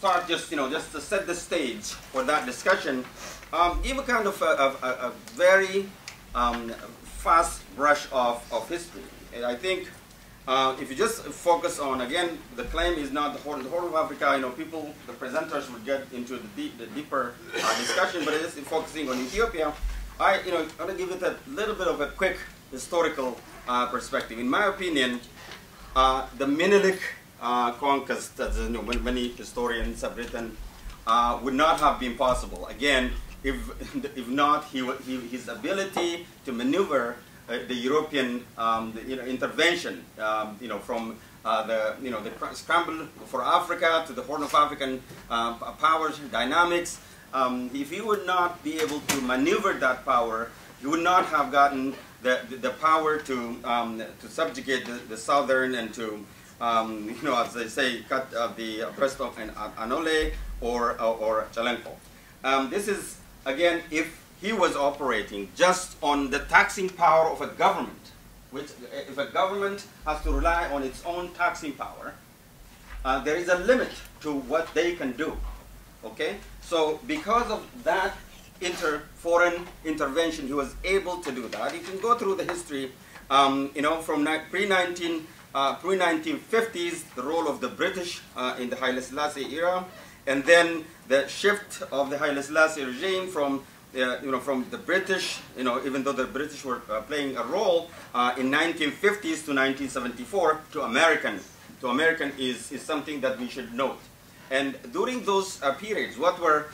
part, just to set the stage for that discussion, give a kind of a very fast brush of history. And I think if you just focus on, again, the claim is not the Horn of Africa. People, the presenters would get into the deeper discussion, but just focusing on Ethiopia, I want to give it a little bit of a quick historical perspective. In my opinion, the Menelik conquest, as many historians have written, would not have been possible. Again, if not his ability to maneuver the European intervention, from the scramble for Africa to the Horn of African powers dynamics. If he would not be able to maneuver that power, he would not have gotten the power to subjugate the southern and to as they say, cut the breast of Anole or Chalenko. This is, again, if he was operating just on the taxing power of a government, which if a government has to rely on its own taxing power, there is a limit to what they can do. Okay? So because of that foreign intervention, he was able to do that. You can go through the history, from pre-1950s, the role of the British in the Haile Selassie era, and then the shift of the Haile Selassie regime from the British, even though the British were playing a role in 1950s to 1974 to American. To American is something that we should note. And during those periods, what were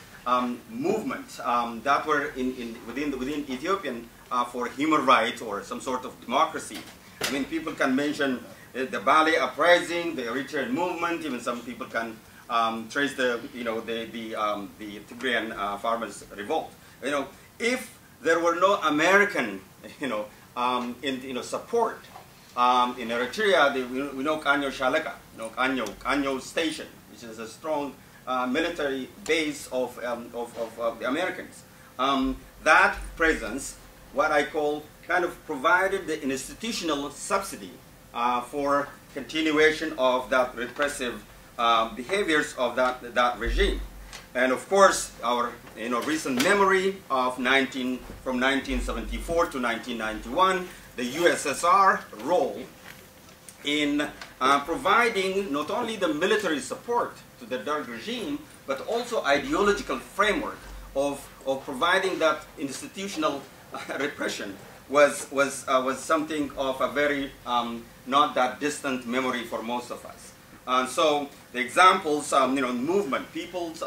movements that were within Ethiopian for human rights or some sort of democracy? I mean, people can mention the Bale uprising, the Eritrean movement. Even some people can trace the Tigrayan farmers' revolt. If there were no American, support in Eritrea, we know Kanyo Shaleka, Kanyo Station, which is a strong military base of the Americans. That presence, what I call, kind of provided the institutional subsidy for continuation of that repressive behaviors of that regime. And of course, our recent memory of from 1974 to 1991, the USSR role in providing not only the military support to the Derg regime, but also ideological framework of providing that institutional repression was something of a very not that distant memory for most of us. And so the examples, movement, people's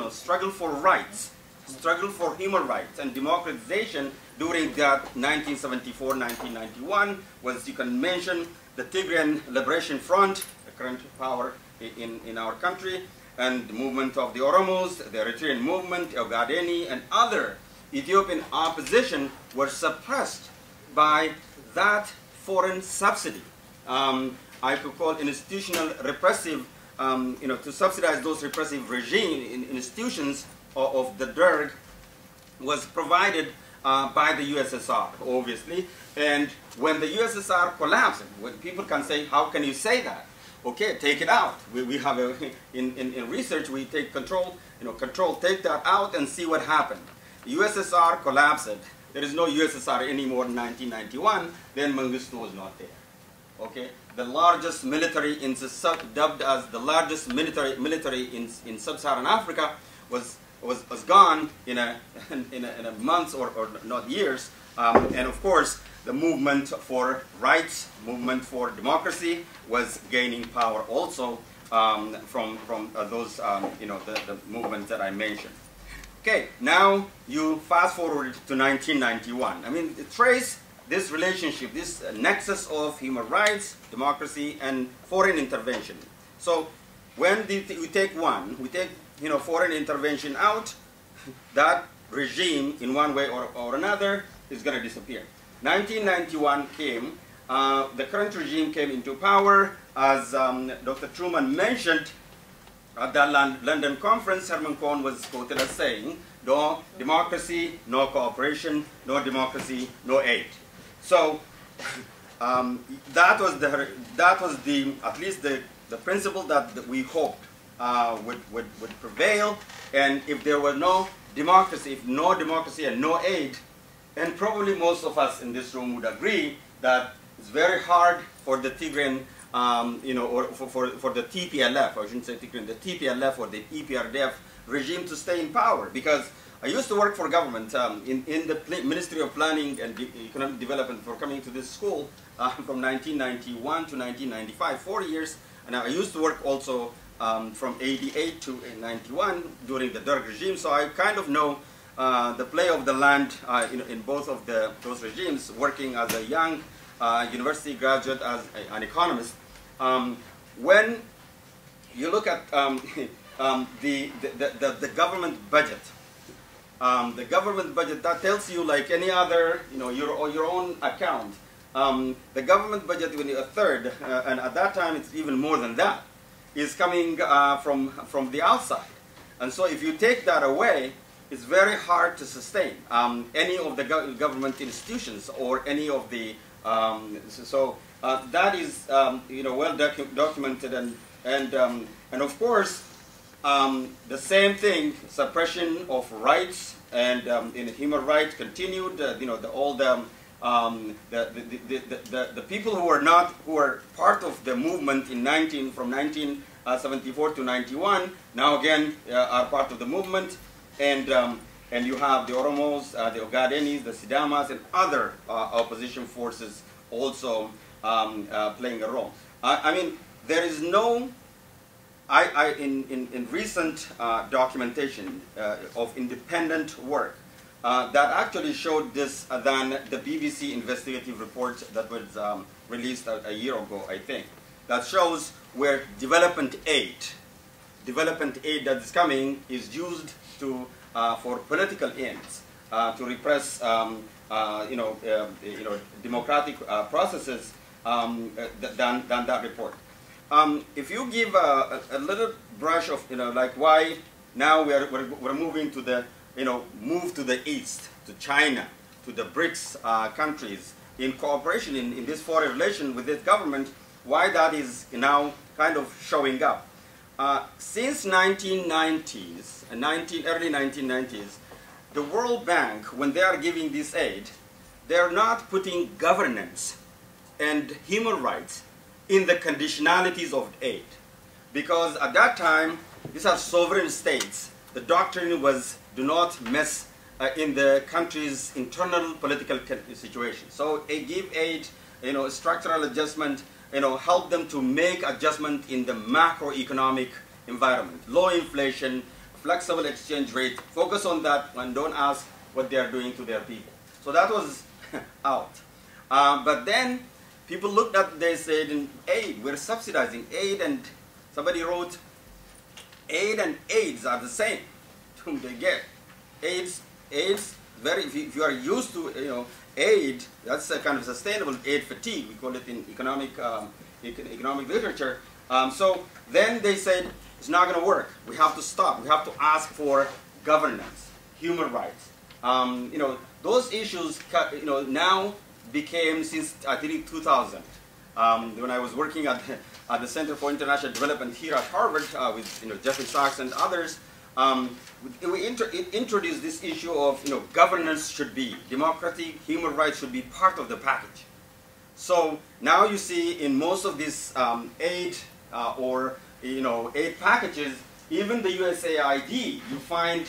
struggle for rights, struggle for human rights and democratization during that 1974-1991 was, you can mention, the Tigrayan Liberation Front, the current power in our country, and the movement of the Oromos, the Eritrean movement, Ogadeni, and other Ethiopian opposition were suppressed by that foreign subsidy. I could call institutional repressive, to subsidize those repressive regime institutions of the Derg was provided by the USSR, obviously. And when the USSR collapsed, when people can say, how can you say that? Okay, take it out. We have in research, we take control, take that out and see what happened. The USSR collapsed. There is no USSR anymore in 1991. Then Mengistu was not there. Okay, the largest military dubbed as the largest military in sub-Saharan Africa was gone in a months or not years. And of course, the movement for rights, movement for democracy was gaining power also from those the movements that I mentioned. Okay, now you fast forward to 1991. I mean, trace this relationship, this nexus of human rights, democracy, and foreign intervention. So when we take foreign intervention out, that regime in one way or another is going to disappear. 1991 came, the current regime came into power, as Dr. Truman mentioned at that London conference. Herman Cohen was quoted as saying, no democracy, no cooperation, no democracy, no aid. So that was at least the principle that we hoped would prevail, and if there were no democracy, if no democracy and no aid, and probably most of us in this room would agree that it's very hard for the Tigrayan, or for the TPLF, I shouldn't say Tigrayan, the TPLF or the EPRDF regime to stay in power. Because I used to work for government in the Ministry of Planning and Economic Development for coming to this school from 1991 to 1995, 4 years. And I used to work also from 88 to 91 during the Derg regime, so I kind of know the play of the land in both of those regimes, working as a young university graduate as an economist. When you look at the government budget, that tells you, like any other, your own account. The government budget, when a third, and at that time it's even more than that, is coming from the outside. And so if you take that away, it's very hard to sustain any of the government institutions or any of the, that is well documented, and of course the same thing, suppression of rights and in human rights continued. The people who were part of the movement from 1974 to 91 now again are part of the movement, and you have the Oromos, the Ogadenis, the Sidamas, and other opposition forces also playing a role. I mean, there is no. In recent documentation of independent work that actually showed this than the BBC investigative report that was released a year ago, I think, that shows where development aid that is coming is used for political ends, to repress democratic processes than that report. If you give a little brush of like why now we're moving to the move to the east, to China, to the BRICS countries in cooperation in this foreign relation with this government, why that is now kind of showing up. Since 1990s, early 1990s, the World Bank, when they are giving this aid, they are not putting governance and human rights in the conditionalities of aid. Because at that time, these are sovereign states. The doctrine was, do not mess in the country's internal political situation. So give aid, structural adjustment, help them to make adjustment in the macroeconomic environment. Low inflation, flexible exchange rate, focus on that and don't ask what they are doing to their people. So that was out. But then people looked at, they said, in aid, we're subsidizing aid, and somebody wrote, aid and AIDS are the same. They get AIDS, if you are used to, aid, that's a kind of sustainable aid fatigue, we call it in economic literature. So then they said, it's not going to work. We have to stop. We have to ask for governance, human rights. Those issues, now became, since I think 2000, when I was working at the Center for International Development here at Harvard with Jeffrey Sachs and others, we introduced this issue of governance should be democratic, human rights should be part of the package. So now you see in most of these aid aid packages, even the USAID, you find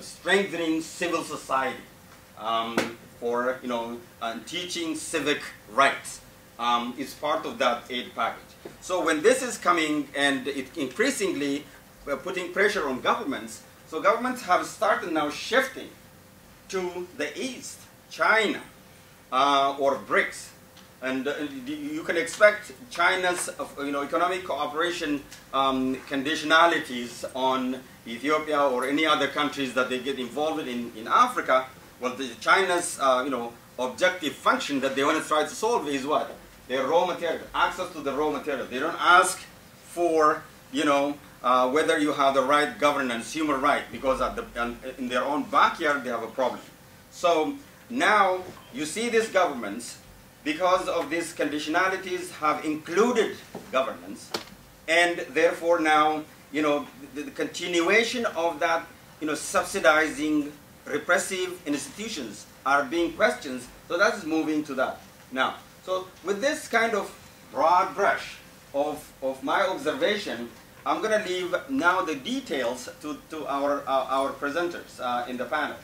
strengthening civil society for teaching civic rights is part of that aid package. So when this is coming and it increasingly putting pressure on governments, so governments have started now shifting to the east, China or BRICS, and you can expect China's economic cooperation conditionalities on Ethiopia or any other countries that they get involved in Africa. Well, China's objective function that they want to try to solve is what? Their raw material, access to the raw material. They don't ask for whether you have the right governance, human right, because in their own backyard they have a problem. So now you see these governments, because of these conditionalities, have included governance and therefore now, you know, the continuation of that, you know, subsidizing repressive institutions are being questioned. So that is moving to that now. So with this kind of broad brush of my observation, I'm going to leave now the details to our presenters in the panel.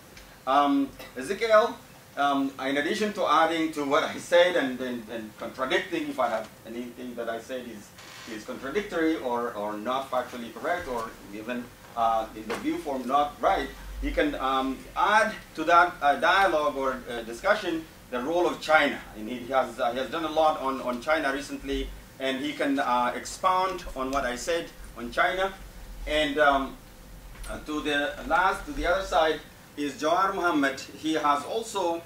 Ezekiel, in addition to adding to what I said and contradicting if I have anything that I said is contradictory or not factually correct or even in the view form not right, he can add to that dialogue or discussion the role of China. And he has done a lot on China recently, and he can expound on what I said on China. And to the other side is Jawar Muhammad. He has also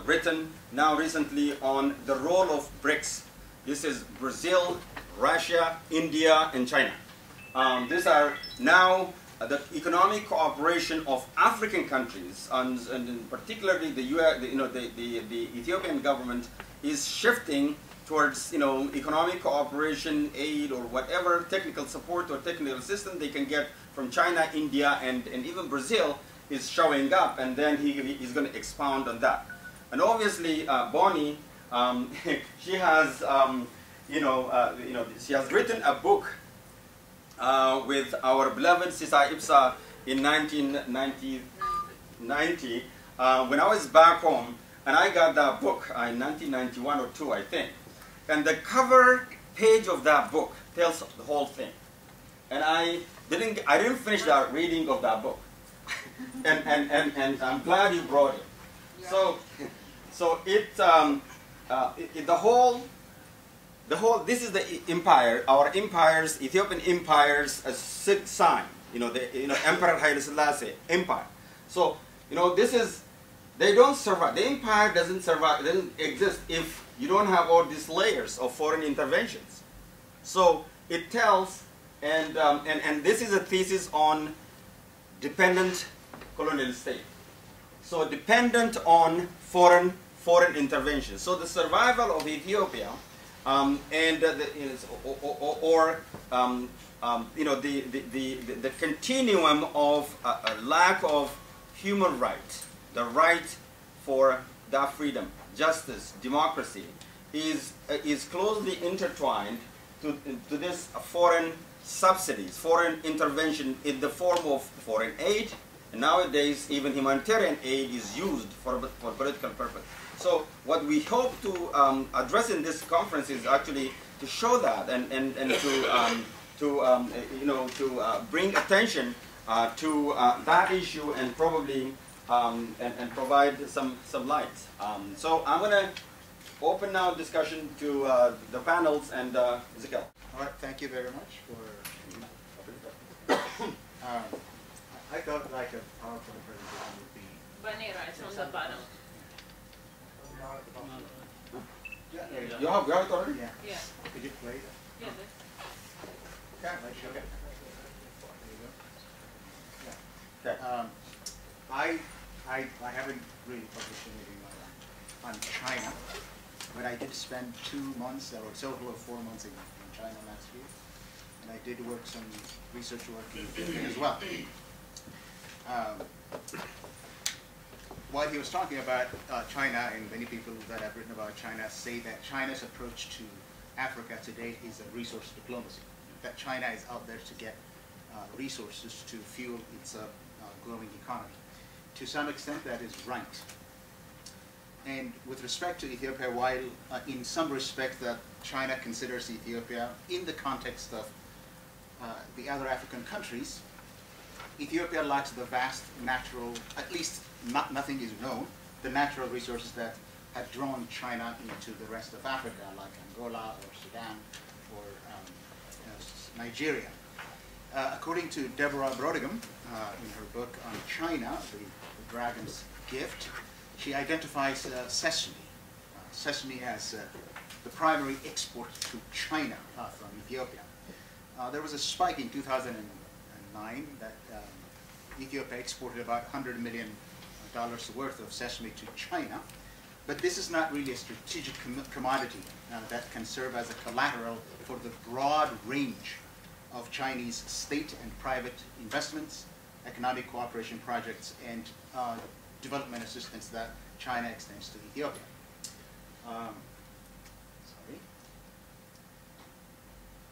written now recently on the role of BRICS. This is Brazil, Russia, India, and China. These are now the economic cooperation of African countries, and particularly the Ethiopian government is shifting towards, you know, economic cooperation, aid, or whatever technical support or technical assistance they can get from China, India, and even Brazil is showing up, and then he's going to expound on that. And obviously, Bonnie, she has, she has written a book with our beloved Sisa Ipsa in 1990, when I was back home, and I got that book in 1991 or 2, I think. And the cover page of that book tells the whole thing. And I didn't finish the reading of that book. and I'm glad you brought it. So this is the empire, our empires, Ethiopian empires, a sign. Emperor Haile Selassie empire. So this is, they don't survive. The empire doesn't survive, doesn't exist if you don't have all these layers of foreign interventions. So it tells, and this is a thesis on dependent colonial state. So dependent on foreign intervention. So the survival of Ethiopia the continuum of a lack of human rights, the right for that freedom, justice, democracy, is closely intertwined to this foreign subsidies, foreign intervention in the form of foreign aid, and nowadays even humanitarian aid is used for political purpose. So what we hope to address in this conference is actually to show that and to bring attention to that issue and probably and provide some light. So I'm going to open now discussion to the panels and Ezekiel. All right, thank you very much for. I thought like a PowerPoint presentation would be. Vanilla, it's on the bottom. Yeah, there you go. You have it already? Yeah. Yeah. Did you play it? Yeah. Okay. Okay. There you go. Yeah. Okay. I haven't really published anything on China, but I did spend 2 months, or a total of 4 months in China last year, and I did some research work in Ethiopia as well. While he was talking about China, and many people that have written about China say that China's approach to Africa today is a resource diplomacy, that China is out there to get resources to fuel its growing economy. To some extent, that is right. And with respect to Ethiopia, while in some respect that China considers Ethiopia in the context of the other African countries, Ethiopia lacks the vast natural, at least nothing is known, the natural resources that have drawn China into the rest of Africa, like Angola or Sudan or Nigeria. According to Deborah Brodegum, in her book on China, the Dragon's Gift, she identifies sesame. Sesame as the primary export to China from Ethiopia. There was a spike in 2009 that Ethiopia exported about $100 million worth of sesame to China. But this is not really a strategic commodity that can serve as a collateral for the broad range Chinese state and private investments, economic cooperation projects, and development assistance that China extends to Ethiopia.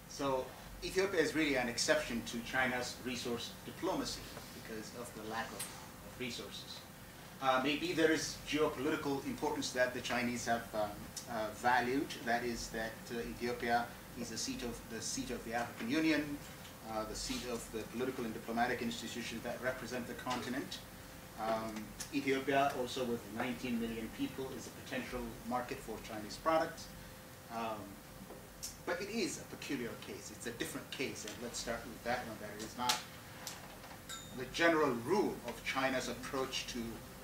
So Ethiopia is really an exception to China's resource diplomacy because of the lack of resources. Maybe there is geopolitical importance that the Chinese have valued. That is that Ethiopia is the seat of the African Union, the seat of the political and diplomatic institutions that represent the continent. Ethiopia, also with 19 million people, is a potential market for Chinese products. But it is a peculiar case. It's a different case, and let's start with that one. That it is not the general rule of China's approach to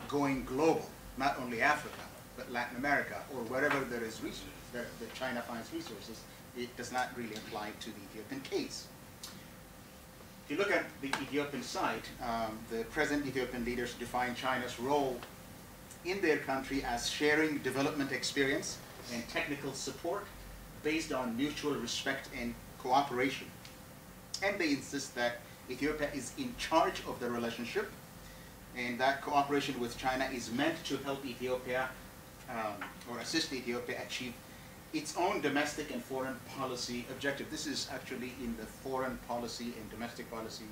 going global, not only Africa, but Latin America, or wherever there is resources, that China finds resources. It does not really apply to the Ethiopian case. If you look at the Ethiopian side, the present Ethiopian leaders define China's role in their country as sharing development experience and technical support based on mutual respect and cooperation. And they insist that Ethiopia is in charge of the relationship, and that cooperation with China is meant to help Ethiopia or assist Ethiopia achieve its own domestic and foreign policy objective. This is actually in the foreign policy and domestic policy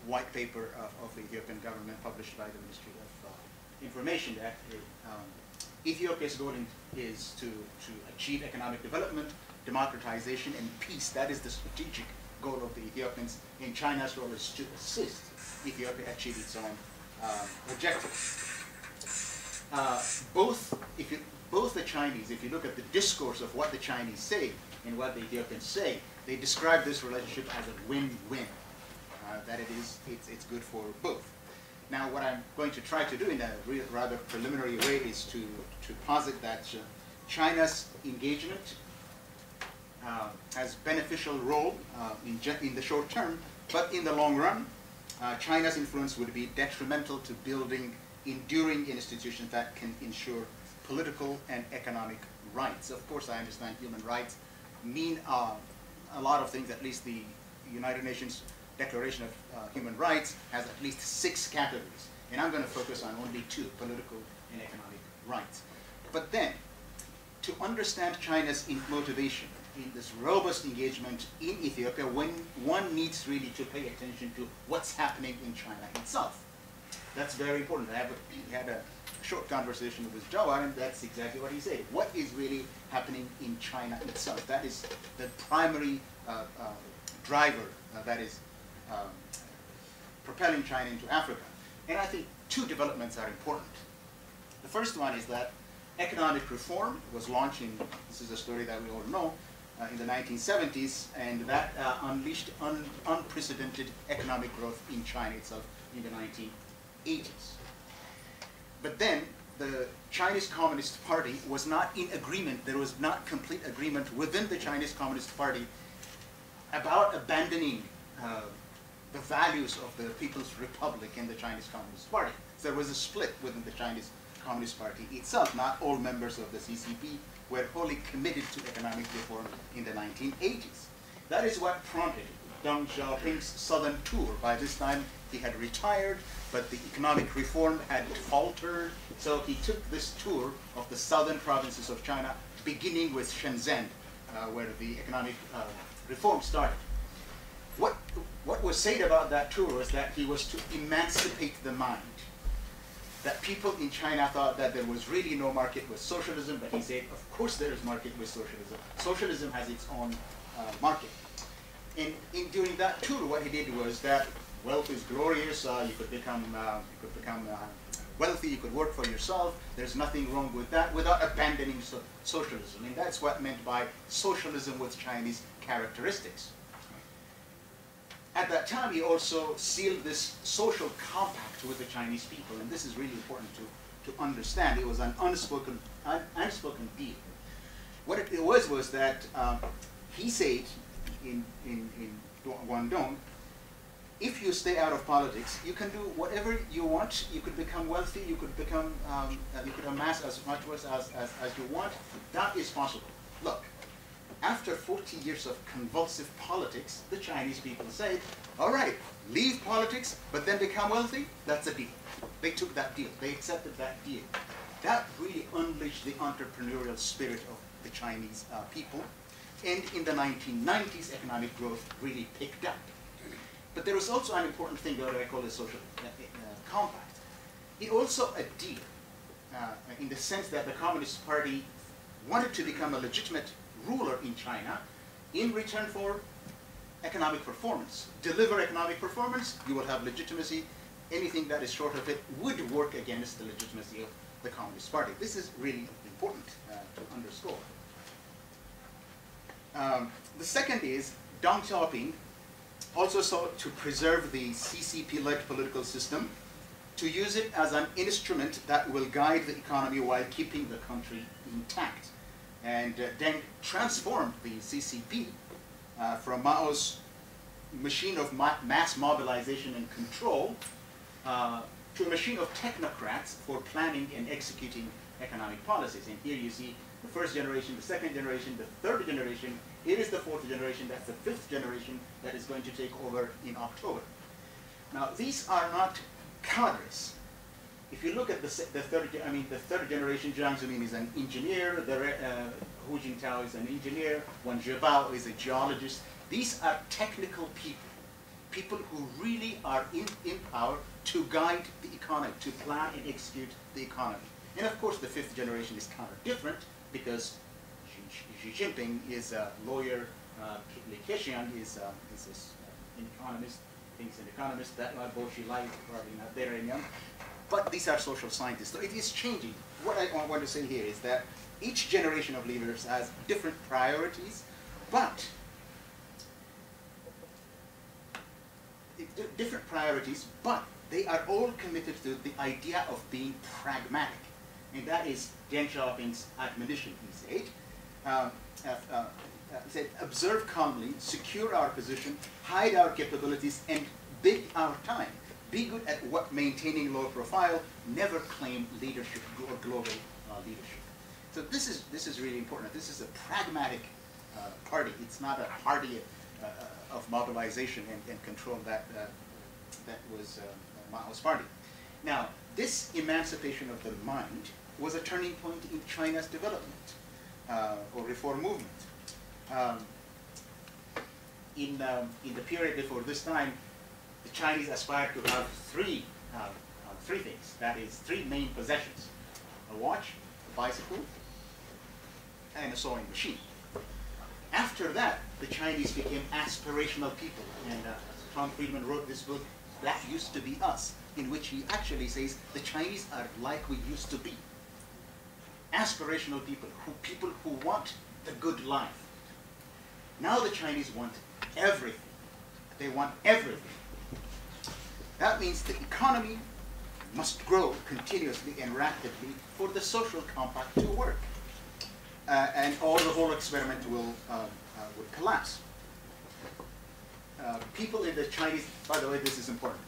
white paper of the Ethiopian government published by the Ministry of Information, that Ethiopia's goal is to achieve economic development, democratization, and peace. That is the strategic goal of the Ethiopians, and China's role is to assist Ethiopia achieve its own objectives. Both the Chinese, if you look at the discourse of what the Chinese say and what the Ethiopians say, they describe this relationship as a win-win, that it's good for both. Now, what I'm going to try to do in a rather preliminary way is to posit that China's engagement has beneficial role in the short term, but in the long run, China's influence would be detrimental to building enduring institutions that can ensure political and economic rights. Of course, I understand human rights mean a lot of things. At least the United Nations Declaration of Human Rights has at least 6 categories, and I'm going to focus on only 2, political and economic rights. But then, to understand China's motivation in this robust engagement in Ethiopia, one needs really to pay attention to what's happening in China itself. That's very important. We had a short conversation with Jawad, and that's exactly what he said. What is really happening in China itself? That is the primary driver that is propelling China into Africa. And I think 2 developments are important. The first one is that economic reform was launched in, this is a story that we all know, in the 1970s, and that unleashed unprecedented economic growth in China itself in the 1980s. But then the Chinese Communist Party was not in agreement. There was not complete agreement within the Chinese Communist Party about abandoning the values of the People's Republic and the Chinese Communist Party. So there was a split within the Chinese Communist Party itself. Not all members of the CCP were wholly committed to economic reform in the 1980s. That is what prompted Deng Xiaoping's southern tour. By this time, he had retired, but the economic reform had faltered. So he took this tour of the southern provinces of China, beginning with Shenzhen, where the economic reform started. What was said about that tour was that he was to emancipate the mind. That people in China thought that there was really no market with socialism, but he said, of course there is market with socialism. Socialism has its own market. And during that tour, what he did was that wealth is glorious. You could become wealthy. You could work for yourself. There's nothing wrong with that, without abandoning socialism. And that's what meant by socialism with Chinese characteristics. At that time, he also sealed this social compact with the Chinese people, and this is really important to understand. It was an unspoken deal. What it was that he said in Guangdong, if you stay out of politics, you can do whatever you want. You could become wealthy. You could become, you could amass as much wealth as you want. That is possible. Look, after 40 years of convulsive politics, the Chinese people said, all right, leave politics, but then become wealthy, that's a deal. They took that deal. They accepted that deal. That really unleashed the entrepreneurial spirit of the Chinese people. And in the 1990s, economic growth really picked up. But there was also an important thing that I call the social compact. It also a deal in the sense that the Communist Party wanted to become a legitimate ruler in China in return for economic performance. Deliver economic performance, you will have legitimacy. Anything that is short of it would work against the legitimacy of the Communist Party. This is really important to underscore. The second is Deng Xiaoping also sought to preserve the CCP-led political system, to use it as an instrument that will guide the economy while keeping the country intact. And Deng transformed the CCP from Mao's machine of mass mobilization and control to a machine of technocrats for planning and executing economic policies. And here you see the first generation, the second generation, the third generation. It is the fourth generation. That's the fifth generation that is going to take over in October. Now, these are not cadres. If you look at the third generation, Jiang Zemin is an engineer, Hu Jintao is an engineer, Wen Zhebao is a geologist. These are technical people who really are in power to guide the economy, to plan and execute the economy. And of course, the fifth generation is kind of different because Xi Jinping is a lawyer, Li Keqiang is an economist, thinks an economist, that Bo Xilai is probably not there anymore. But these are social scientists. So it is changing. What I want to say here is that each generation of leaders has different priorities, but they are all committed to the idea of being pragmatic. And that is Deng Xiaoping's admonition, he said, observe calmly, secure our position, hide our capabilities, and bid our time. Be good at maintaining low profile, never claim leadership or global leadership. So this is really important. This is a pragmatic party. It's not a party of mobilization and control that was Mao's party. Now, this emancipation of the mind was a turning point in China's development or reform movement. In the period before this time, the Chinese aspired to have three things. That is, three main possessions: a watch, a bicycle, and a sewing machine. After that, the Chinese became aspirational people, and Tom Friedman wrote this book, That Used to Be Us, in which he actually says the Chinese are like we used to be. Aspirational people who want the good life. Now the Chinese want everything. They want everything. That means the economy must grow continuously and rapidly for the social compact to work. And the whole experiment would collapse. People in the Chinese, by the way, this is important.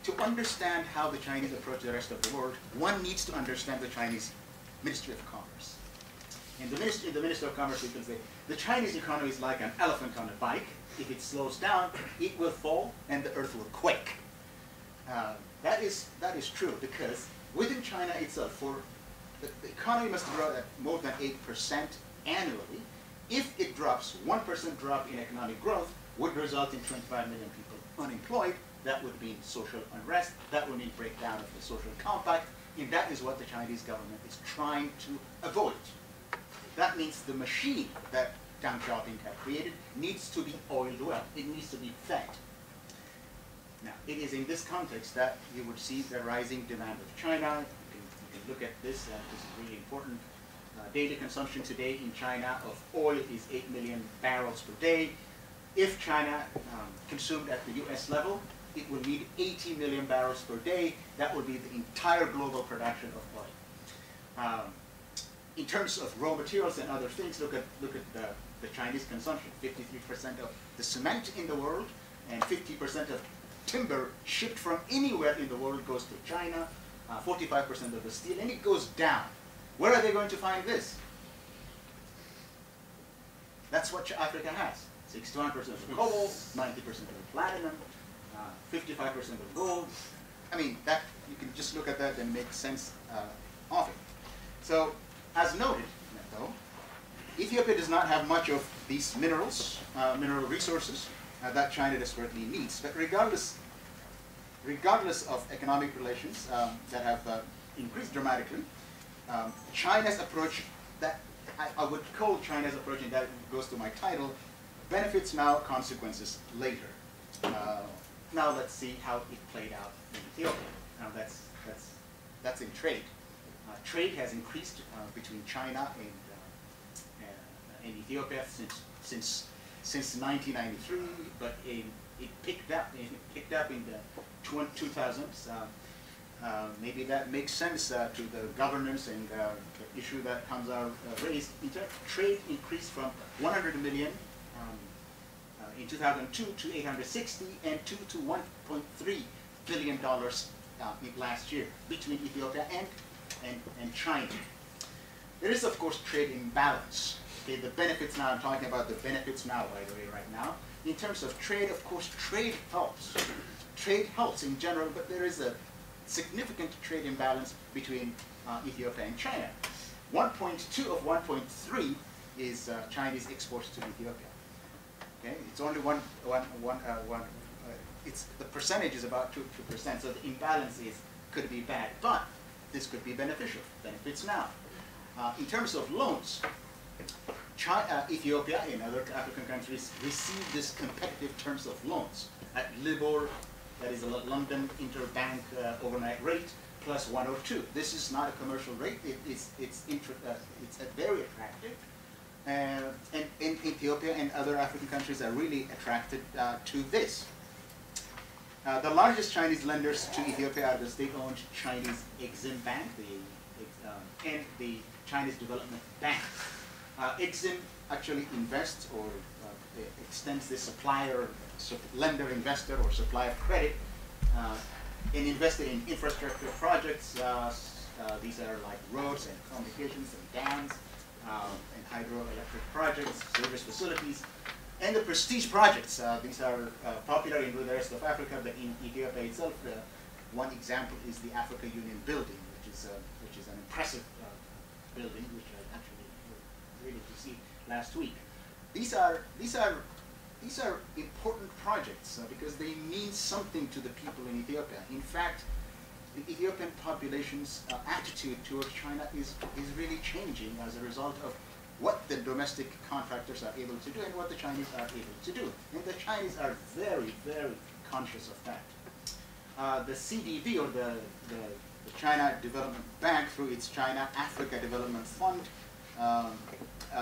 To understand how the Chinese approach the rest of the world, one needs to understand the Chinese Ministry of Commerce. In the Ministry of Commerce, we can say, the Chinese economy is like an elephant on a bike. If it slows down, it will fall and the earth will quake. That is true because within China itself, the economy must grow at more than 8% annually. If it drops, 1% drop in economic growth would result in 25 million people unemployed. That would mean social unrest. That would mean breakdown of the social compact. And that is what the Chinese government is trying to avoid. That means the machine that Deng Xiaoping had created needs to be oiled well. It needs to be fed. Now, it is in this context that you would see the rising demand of China. You can look at this. This is really important. Daily consumption today in China of oil is 8 million barrels per day. If China consumed at the US level, it will need 80 million barrels per day. That would be the entire global production of oil. In terms of raw materials and other things, look at the Chinese consumption. 53% of the cement in the world and 50% of timber shipped from anywhere in the world goes to China, 45% of the steel, and it goes down. Where are they going to find this? That's what Africa has. 61% of the cobalt, 90% of the platinum, 55% of gold. I mean, that you can just look at that and make sense of it. So, as noted, though, Ethiopia does not have much of these minerals, mineral resources that China desperately needs. But regardless of economic relations that have increased dramatically, China's approach, that I would call China's approach, and that goes to my title, benefits now, consequences later. Now let's see how it played out in Ethiopia. Now that's in trade. Trade has increased between China and Ethiopia since 1993, but it picked up in the 2000s. Maybe that makes sense to the governance and the issue that comes out raised. Trade increased from 100 million in 2002 to 860 and to $1.3 billion last year between Ethiopia and China. There is, of course, trade imbalance. Okay, the benefits now, I'm talking about the benefits now, by the way, right now. In terms of trade, of course, trade helps. Trade helps in general, but there is a significant trade imbalance between Ethiopia and China. 1.2 of 1.3 is Chinese exports to Ethiopia. Okay, it's only the percentage is about 2%, so the imbalance could be bad, but this could be beneficial. Benefits now. In terms of loans, Ethiopia and other African countries receive this competitive terms of loans at LIBOR, that is a London interbank overnight rate, plus 102. This is not a commercial rate. It's very attractive. And Ethiopia and other African countries are really attracted to this. The largest Chinese lenders to Ethiopia are the state-owned Chinese Exim Bank and the Chinese Development Bank. Exim actually invests or extends the lender, investor, or supplier credit and invested in infrastructure projects. These are like roads and communications and dams and hydroelectric projects, service facilities, and the prestige projects. These are popular in the rest of Africa, but in Ethiopia itself, one example is the Africa Union building, which is an impressive building, which I actually really received last week. These are important projects because they mean something to the people in Ethiopia. In fact, the Ethiopian population's attitude towards China is really changing as a result of what the domestic contractors are able to do and what the Chinese are able to do. And the Chinese are very, very conscious of that. The CDB, or the China Development Bank, through its China Africa Development Fund,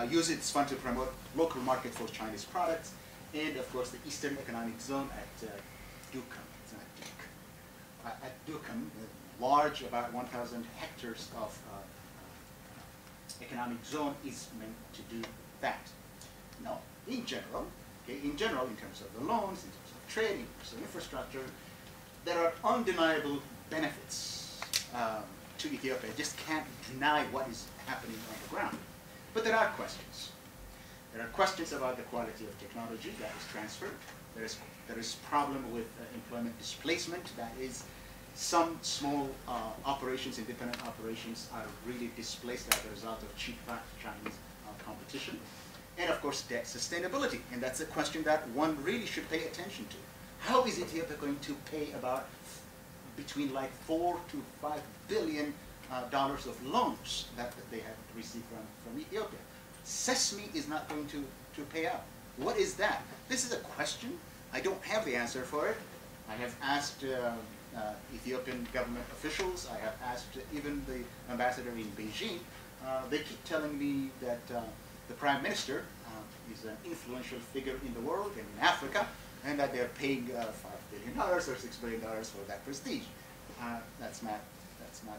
uses its fund to promote local market for Chinese products, and of course the Eastern Economic Zone at Dukem. It's not Duke. At Dukem, large, about 1,000 hectares of economic zone is meant to do that. No, in general, okay, in terms of the loans, in terms of trade, in terms of infrastructure, there are undeniable benefits to Ethiopia. You just can't deny what is happening on the ground. But there are questions. There are questions about the quality of technology that is transferred. There is problem with employment displacement. That is, some small operations, independent operations, are really displaced as a result of cheap Chinese competition. And of course, debt sustainability. And that's a question that one really should pay attention to. How is Ethiopia going to pay about between like $4 to $5 billion of loans that they have received from Ethiopia? Sesame is not going to pay out. What is that? This is a question. I don't have the answer for it. I have asked Ethiopian government officials. I have asked even the ambassador in Beijing. They keep telling me that the prime minister is an influential figure in the world and in Africa, and that they're paying $5 billion or $6 billion for that prestige. That's not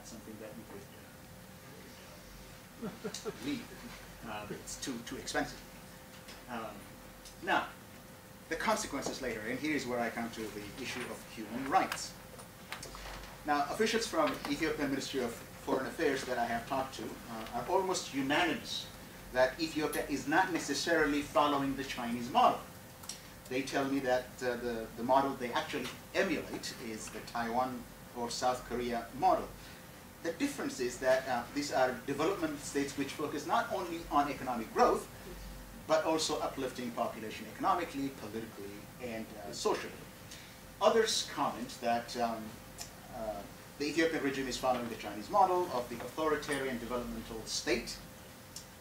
something that we could leave. It's too expensive. Now, the consequences later, and here's where I come to the issue of human rights. Now, officials from Ethiopian Ministry of Foreign Affairs that I have talked to are almost unanimous that Ethiopia is not necessarily following the Chinese model. They tell me that the model they actually emulate is the Taiwan or South Korea model. The difference is that these are development states which focus not only on economic growth, but also uplifting population economically, politically, and socially. Others comment that the Ethiopian regime is following the Chinese model of the authoritarian developmental state,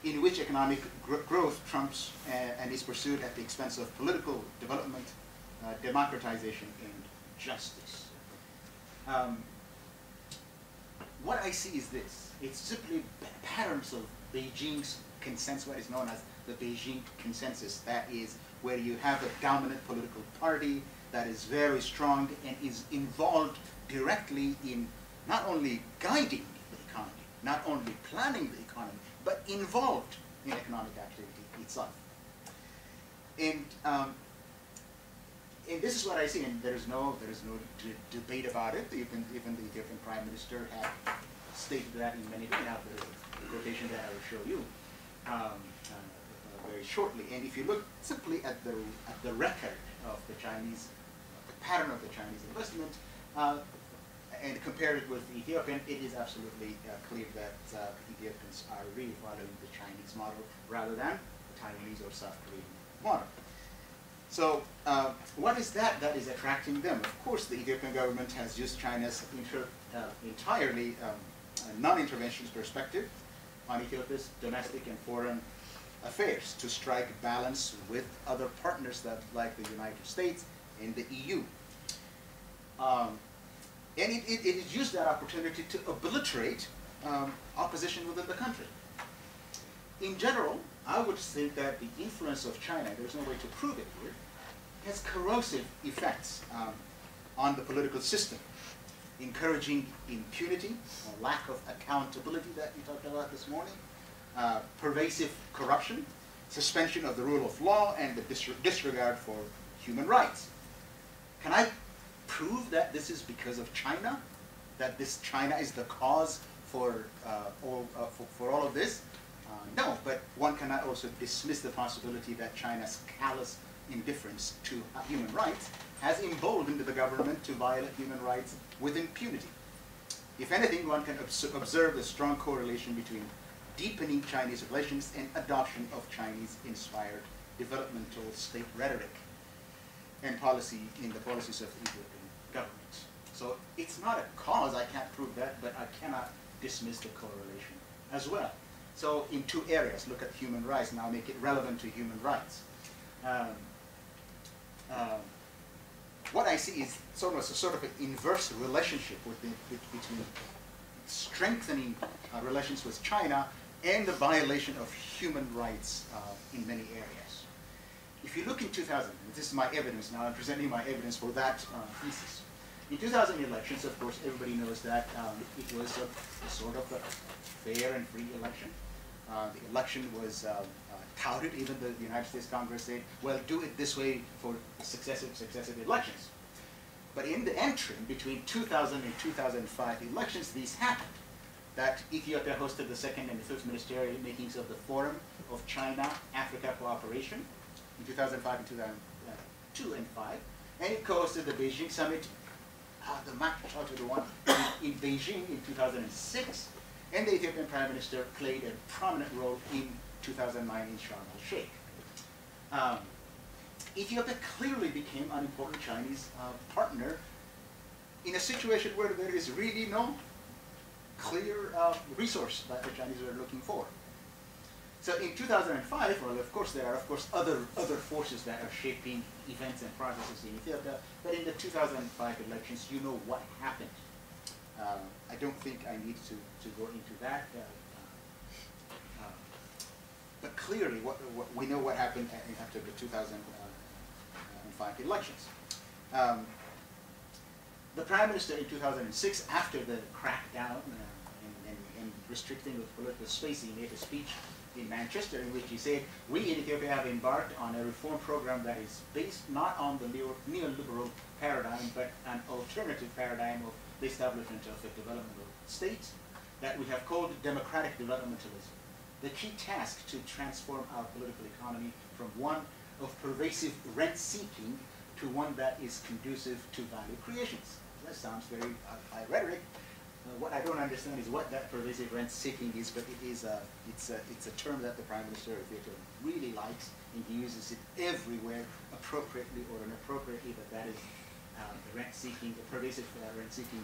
in which economic growth trumps and is pursued at the expense of political development, democratization, and justice. What I see is this. It's simply patterns of Beijing's consensus, what is known as the Beijing consensus. That is where you have a dominant political party that is very strong and is involved directly in not only guiding the economy, not only planning the economy, but involved in economic activity itself. And this is what I see, and there is no debate about it. Even the Ethiopian Prime Minister had stated that in many ways. Now there is a quotation that I will show you very shortly. And if you look simply at the record of the Chinese, the pattern of the Chinese investment, and compare it with the Ethiopian, it is absolutely clear that Ethiopians are really following the Chinese model rather than the Taiwanese or South Korean model. So what is that is attracting them? Of course, the Ethiopian government has used China's entirely non-interventionist perspective on Ethiopia's domestic and foreign affairs to strike balance with other partners that, like the United States and the EU. And it has used that opportunity to obliterate opposition within the country. In general, I would think that the influence of China, there's no way to prove it here, has corrosive effects on the political system, encouraging impunity, a lack of accountability that you talked about this morning, pervasive corruption, suspension of the rule of law, and the disregard for human rights. Can I prove that this is because of China? That this China is the cause for all of this? No, but one cannot also dismiss the possibility that China's callous indifference to human rights has emboldened the government to violate human rights with impunity. If anything, one can observe the strong correlation between deepening Chinese relations and adoption of Chinese-inspired developmental state rhetoric and policy in the policies of Ethiopian governments. So it's not a cause, I can't prove that, but I cannot dismiss the correlation as well. So in two areas, look at human rights, and I'll make it relevant to human rights. What I see is sort of an inverse relationship between strengthening relations with China and the violation of human rights in many areas. If you look in 2000, and this is my evidence now, I'm presenting my evidence for that thesis. In 2000 elections, of course, everybody knows that it was a sort of a fair and free election. The election was touted, even the United States Congress said, well, do it this way for successive elections. But in the interim, between 2000 and 2005 elections, these happened. That Ethiopia hosted the second and the fifth ministerial meetings of the Forum of China-Africa Cooperation in 2005 and 2002 and 5. And it co-hosted the Beijing Summit, the map to the one in Beijing in 2006. And the Ethiopian Prime Minister played a prominent role in 2009 in Sharm el-Sheikh. Ethiopia clearly became an important Chinese partner in a situation where there is really no clear resource that the Chinese were looking for. So in 2005, well, of course, there are other forces that are shaping events and processes in Ethiopia. But in the 2005 elections, you know what happened. I don't think I need to go into that. But clearly, we know what happened after the 2005 elections. The Prime Minister in 2006, after the crackdown and restricting of political space, he made a speech in Manchester in which he said, we in Ethiopia have embarked on a reform program that is based not on the neoliberal paradigm, but an alternative paradigm of the establishment of a developmental state that we have called democratic developmentalism. the key task to transform our political economy from one of pervasive rent-seeking to one that is conducive to value creations. That sounds very high rhetoric. What I don't understand is what that pervasive rent-seeking is, but it's a term that the Prime Minister of Vietnam really likes, and he uses it everywhere, appropriately or inappropriately, but that is rent-seeking, pervasive rent-seeking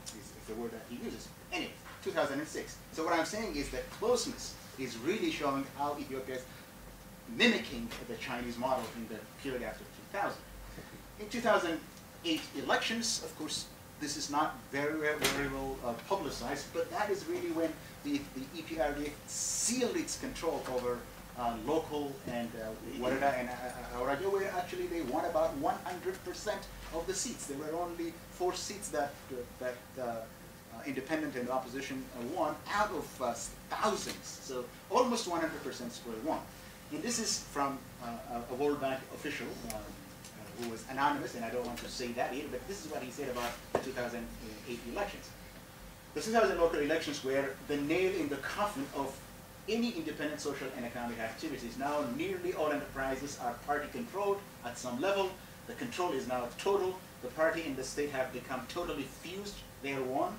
is the word that he uses. Anyway, 2006. So what I'm saying is that closeness is really showing how Ethiopia is mimicking the Chinese model in the period after 2000. In 2008 elections, of course, this is not very well publicized, but that is really when the EPRDF sealed its control over local and Warada and Aurajo, where actually they won about 100% of the seats. There were only 4 seats that independent and opposition won out of thousands. So almost 100% were won. And this is from a World Bank official who was anonymous, and I don't want to say that either, but this is what he said about the 2008 elections. The 2000 local elections were the nail in the coffin of any independent social and economic activities. Now nearly all enterprises are party controlled at some level. The control is now total. The party and the state have become totally fused. They are one.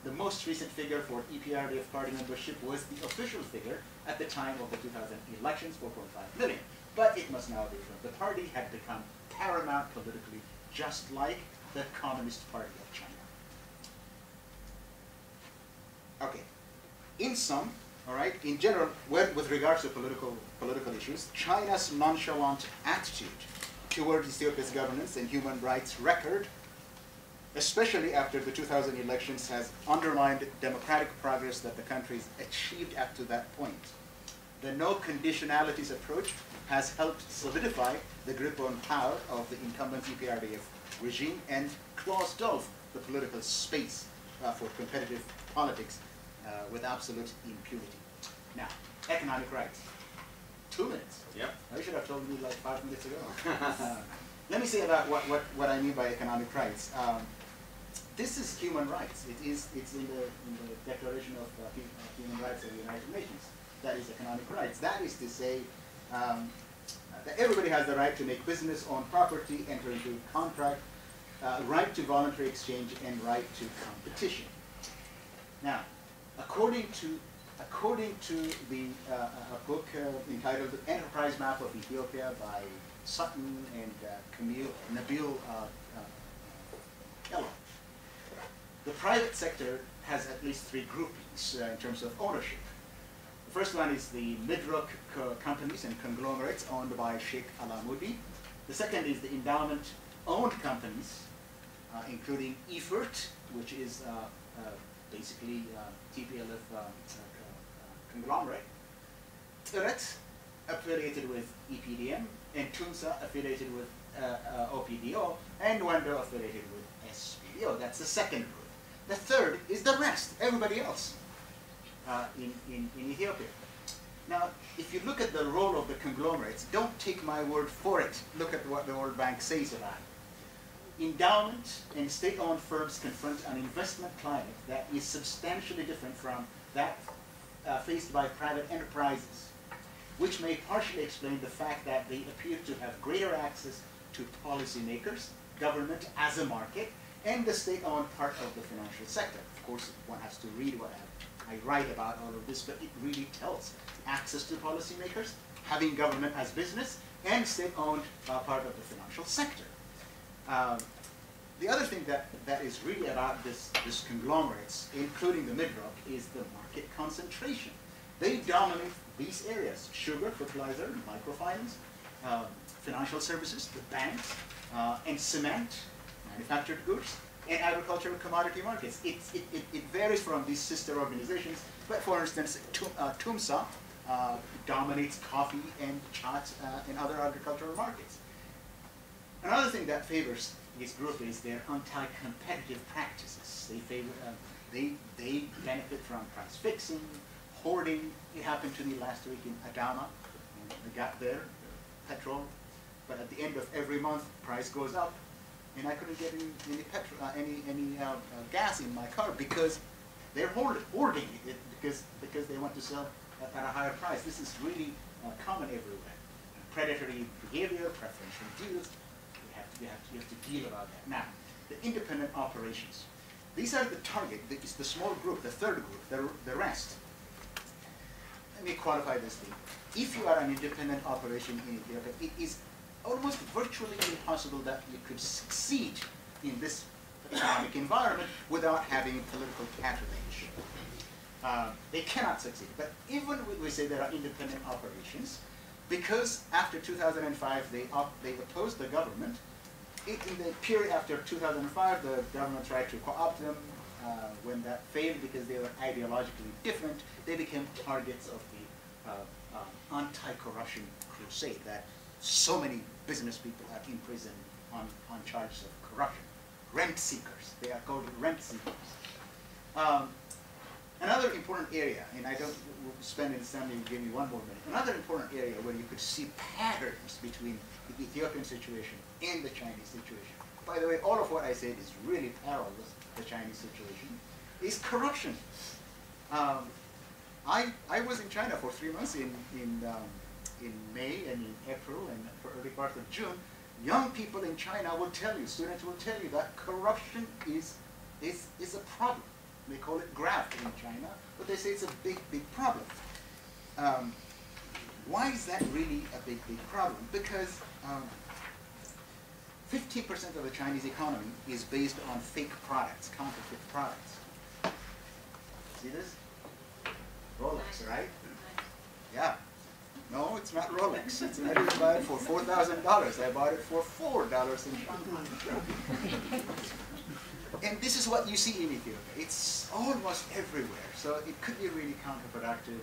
The most recent figure for EPRDF party membership was the official figure at the time of the 2000 elections, 4.5 million. But it must now be different. The party had become paramount politically, just like the Communist Party of China. Okay. In sum, all right, in general, with regards to political issues, China's nonchalant attitude towards Ethiopia's governance and human rights record, especially after the 2000 elections, has undermined democratic progress that the country has achieved up to that point. The no conditionalities approach has helped solidify the grip on power of the incumbent EPRDF regime and closed off the political space for competitive politics with absolute impunity. Now, economic rights. 2 minutes. Yep. I should have told you like 5 minutes ago. Let me say about what I mean by economic rights. This is human rights. It's in the Declaration of Human Rights of the United Nations. That is economic rights. That is to say that everybody has the right to make business, own property, enter into contract, right to voluntary exchange, and right to competition. Now, according to the book entitled "The Enterprise Map of Ethiopia" by Sutton and Nabil Kellogg, the private sector has at least 3 groupings in terms of ownership. The first one is the mid-rock companies and conglomerates owned by Sheikh Alamuddin. The second is the endowment-owned companies, including IFERT, which is basically TPLF conglomerate, TIRET, affiliated with EPDM, and TUMSA, affiliated with OPDO, and WENDO, affiliated with SPDO. That's the second group. The third is the rest, everybody else in Ethiopia. Now, if you look at the role of the conglomerates, don't take my word for it. Look at what the World Bank says about it. Endowment and state-owned firms confront an investment climate that is substantially different from that faced by private enterprises, which may partially explain the fact that they appear to have greater access to policymakers, government as a market, and the state-owned part of the financial sector. Of course, one has to read what I write about all of this, but it really tells access to policymakers, having government as business, and state-owned part of the financial sector. The other thing that is really about this conglomerates, including the mid-rock, is the market concentration. They dominate these areas: sugar, fertilizer, microfinance, financial services, the banks, and cement, manufactured goods, and agricultural commodity markets. It varies from these sister organizations, but for instance, TUMSA dominates coffee and chat and other agricultural markets. Another thing that favors this group is their anti-competitive practices. They benefit from price fixing, hoarding. It happened to me last week in Adama. I got there, petrol, but at the end of every month, price goes up, and I couldn't get any gas in my car because they're hoarding it because they want to sell at a higher price. This is really common everywhere. Predatory behavior, preferential deals. You have to deal about that. Now, the independent operations. These are the target. It's the small group, the third group, the rest. Let me qualify this thing. If you are an independent operation in Ethiopia, it is almost virtually impossible that you could succeed in this economic environment without having political patronage. They cannot succeed. But even when we say there are independent operations, because after 2005 they opposed the government, in the period after 2005 the government tried to co-opt them. When that failed because they were ideologically different, they became targets of the anti-corruption crusade, that so many business people are in prison on charges of corruption. Rent seekers, they are called rent seekers. Another important area, and I don't spend any time, give me one more minute. Another important area where you could see patterns between the Ethiopian situation and the Chinese situation. By the way, all of what I said is really parallel with the Chinese situation, is corruption. I was in China for 3 months in May and in April and for early part of June. Young people in China will tell you, students will tell you that corruption is a problem. They call it graft in China, but they say it's a big, big problem. Why is that really a big, big problem? Because 50% of the Chinese economy is based on fake products, counterfeit products. See this? Rolex, right? Yeah. No, it's not Rolex. It's not even buy it for $4,000. I bought it for $4 in Shanghai. And this is what you see in Ethiopia. It's almost everywhere. So it could be really counterproductive.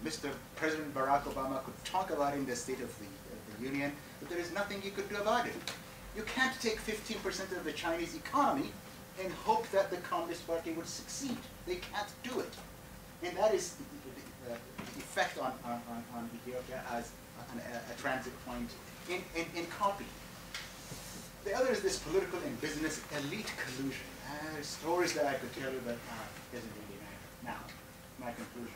Mr. President Barack Obama could talk about it in the State of the Union, but there is nothing you could do about it. You can't take 15% of the Chinese economy and hope that the Communist Party would succeed. They can't do it. And that is the effect on Ethiopia as a transit point in copy. The other is this political and business elite collusion. Stories that I could tell you, but doesn't really matter. Now, my conclusion.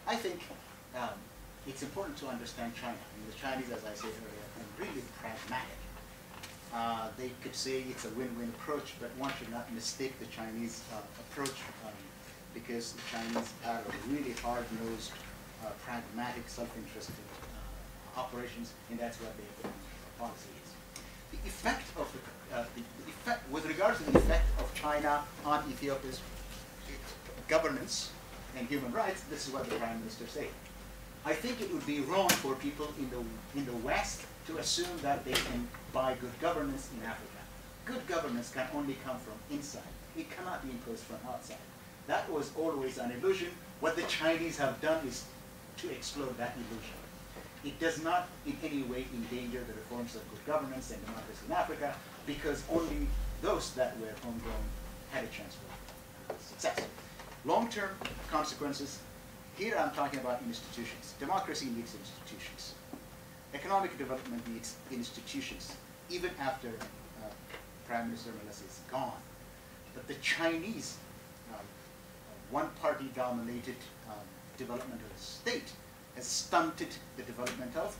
I think it's important to understand China. I mean, the Chinese, as I said earlier, are really pragmatic. They could say it's a win-win approach, but one should not mistake the Chinese approach because the Chinese are a really hard-nosed, pragmatic, self-interested operations, and that's what their policy is. The effect of with regards to the effect of China on Ethiopia's governance and human rights, this is what the Prime Minister said. I think it would be wrong for people in the West to assume that they can buy good governance in Africa. Good governance can only come from inside. It cannot be imposed from outside. That was always an illusion. What the Chinese have done is to explode that illusion. It does not in any way endanger the reforms of good governance and democracy in Africa, because only those that were homegrown had a chance for success. Long-term consequences, here I'm talking about institutions. Democracy needs institutions. Economic development needs institutions, even after Prime Minister Malese is gone. But the Chinese one-party dominated development of the state has stunted the development of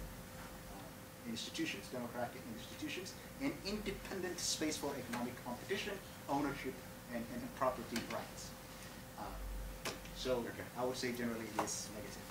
institutions, democratic institutions, and independent space for economic competition, ownership, and property rights. So I would say generally it is negative.